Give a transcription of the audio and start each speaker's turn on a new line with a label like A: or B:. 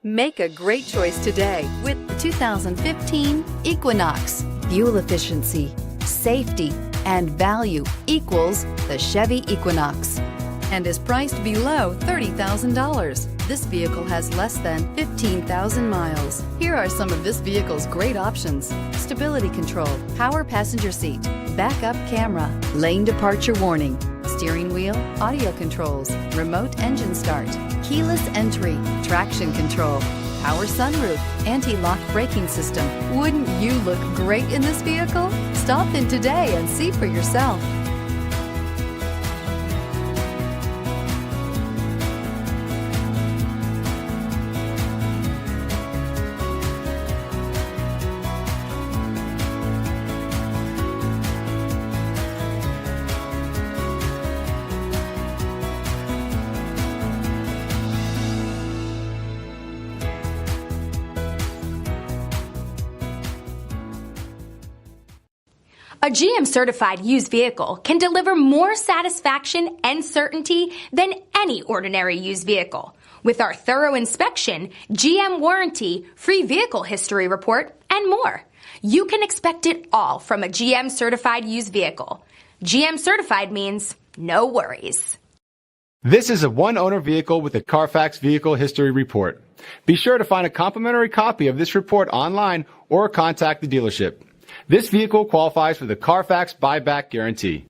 A: Make a great choice today with the 2015 Equinox. Fuel efficiency, safety, and value equals the Chevy Equinox and is priced below $30,000. This vehicle has less than 15,000 miles. Here are some of this vehicle's great options: stability control, power passenger seat, backup camera, lane departure warning, steering wheel audio controls, remote engine start, keyless entry, traction control, power sunroof, anti-lock braking system. Wouldn't you look great in this vehicle? Stop in today and see for yourself.
B: A GM-certified used vehicle can deliver more satisfaction and certainty than any ordinary used vehicle. With our thorough inspection, GM warranty, free vehicle history report, and more. You can expect it all from a GM-certified used vehicle. GM-certified means no worries.
C: This is a one-owner vehicle with a Carfax Vehicle History Report. Be sure to find a complimentary copy of this report online or contact the dealership. This vehicle qualifies for the Carfax Buyback Guarantee.